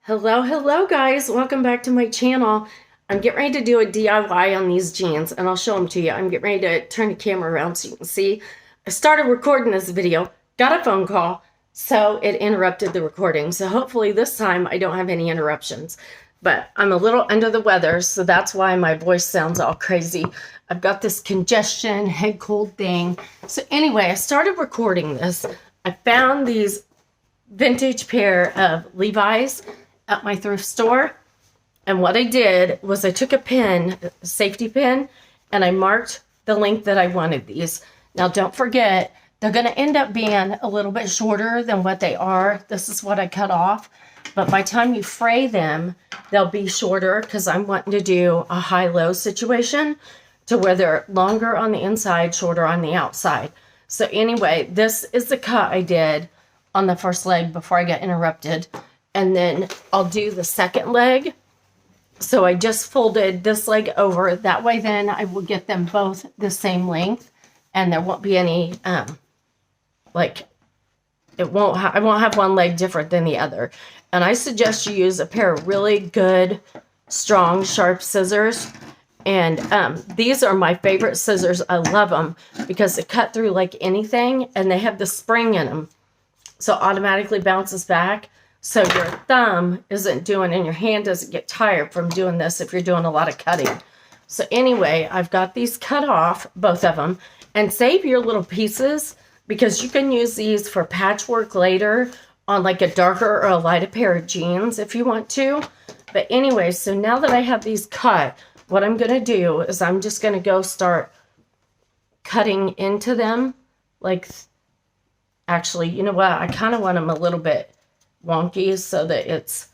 Hello guys, welcome back to my channel. I'm getting ready to do a DIY on these jeans and I'll show them to you. I'm getting ready to turn the camera around so you can see. I started recording this video, got a phone call, so it interrupted the recording. So hopefully this time I don't have any interruptions. But I'm a little under the weather, so that's why my voice sounds all crazy. I've got this congestion, head cold thing. So anyway, I started recording this. I found these vintage pair of Levi's at my thrift store, and what I did was I took a pin, a safety pin, and I marked the length that I wanted these. Now don't forget, they're going to end up being a little bit shorter than what they are. This is what I cut off, but by the time you fray them, they'll be shorter because I'm wanting to do a high-low situation to where they're longer on the inside, shorter on the outside. So anyway, this is the cut I did on the first leg before I got interrupted. And then I'll do the second leg. So I just folded this leg over. That way then I will get them both the same length. And there won't be any, I won't have one leg different than the other. And I suggest you use a pair of really good, strong, sharp scissors. And these are my favorite scissors. I love them because they cut through like anything. And they have the spring in them. So it automatically bounces back. So your thumb isn't doing, and your hand doesn't get tired from doing this if you're doing a lot of cutting. So anyway, I've got these cut off, both of them, and save your little pieces because you can use these for patchwork later on like a darker or a lighter pair of jeans if you want to. But anyway, so now that I have these cut, what I'm going to do is I'm just going to go start cutting into them. Like, actually, you know what? I kind of want them a little bit wonky so that it's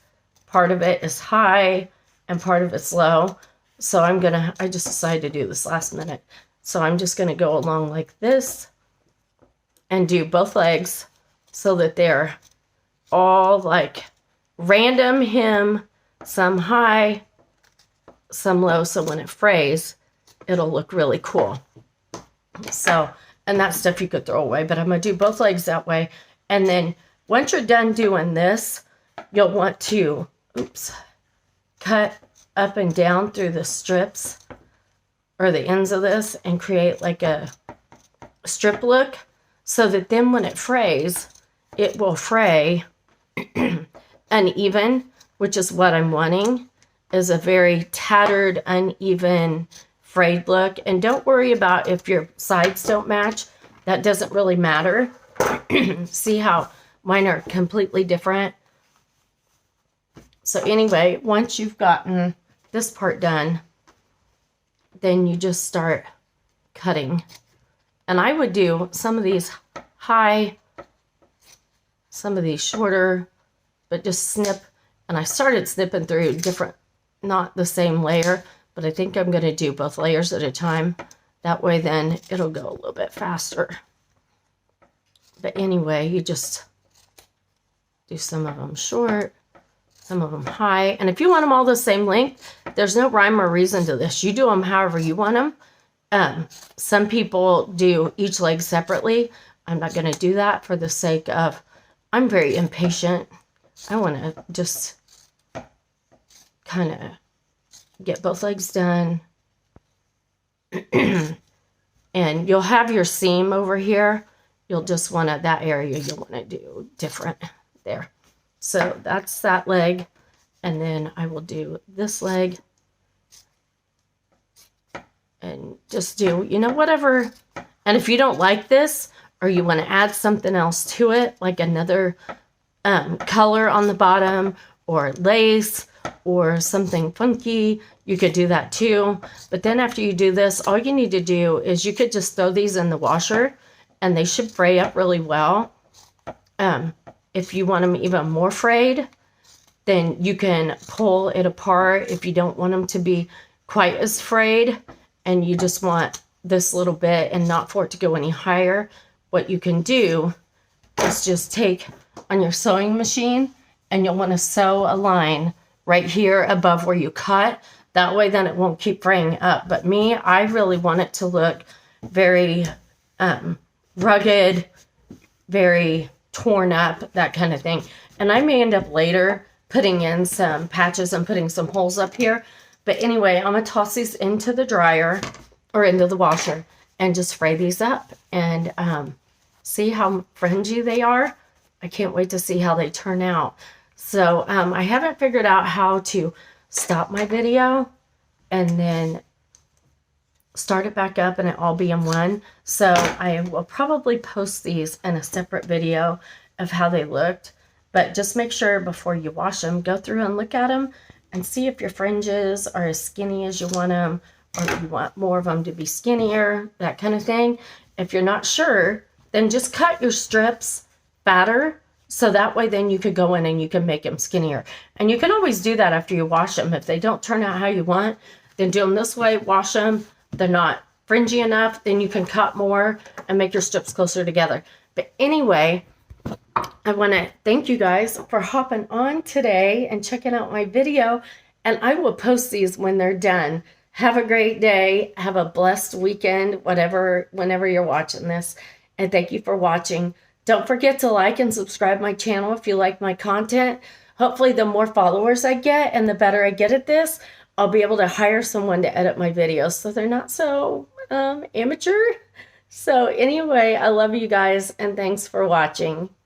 part of it is high and part of it's low. So I just decided to do this last minute. So I'm just going to go along like this and do both legs so that they're all like random hem, some high, some low. So when it frays, it'll look really cool. So, and that stuff you could throw away, but I'm going to do both legs that way. And then once you're done doing this, you'll want to, cut up and down through the strips or the ends of this and create like a strip look so that then when it frays, it will fray uneven, which is what I'm wanting, is a very tattered, uneven, frayed look. And don't worry about if your sides don't match. That doesn't really matter. See how mine are completely different. So anyway, once you've gotten this part done, then you just start cutting. And I would do some of these high, some of these shorter, but just snip. And I started snipping through different, not the same layer, but I think I'm going to do both layers at a time. That way then it'll go a little bit faster. But anyway, you just do some of them short, some of them high. And if you want them all the same length, there's no rhyme or reason to this. You do them however you want them. Some people do each leg separately. I'm not going to do that for the sake of, I'm very impatient. I want to just kind of get both legs done. And you'll have your seam over here. You'll just want to, that area you'll want to do different there. So that's that leg. And then I will do this leg. And just do, you know, whatever. And if you don't like this, or you want to add something else to it, like another color on the bottom, or lace, or something funky, you could do that too. But then after you do this, all you need to do is you could just throw these in the washer and they should fray up really well. If you want them even more frayed, then you can pull it apart if you don't want them to be quite as frayed and you just want this little bit and not for it to go any higher. What you can do is just take on your sewing machine and you'll want to sew a line right here above where you cut. That way then it won't keep fraying up. But me, I really want it to look very rugged, very torn up, that kind of thing. And I may end up later putting in some patches and putting some holes up here. But anyway, I'm going to toss these into the dryer or into the washer and just fray these up and see how fringy they are. I can't wait to see how they turn out. So I haven't figured out how to stop my video and then start it back up and it all be in one. So I will probably post these in a separate video of how they looked. But just make sure before you wash them, go through and look at them and see if your fringes are as skinny as you want them, or if you want more of them to be skinnier, that kind of thing. If you're not sure, then just cut your strips fatter, so that way then you could go in and you can make them skinnier. And you can always do that after you wash them. If they don't turn out how you want, then do them this way, wash them. They're not fringy enough, then you can cut more and make your strips closer together. But anyway, I want to thank you guys for hopping on today and checking out my video. And I will post these when they're done. Have a great day. Have a blessed weekend, whenever you're watching this. And thank you for watching. Don't forget to like and subscribe my channel if you like my content. Hopefully the more followers I get and the better I get at this, I'll be able to hire someone to edit my videos so they're not so amateur. So anyway, I love you guys and thanks for watching.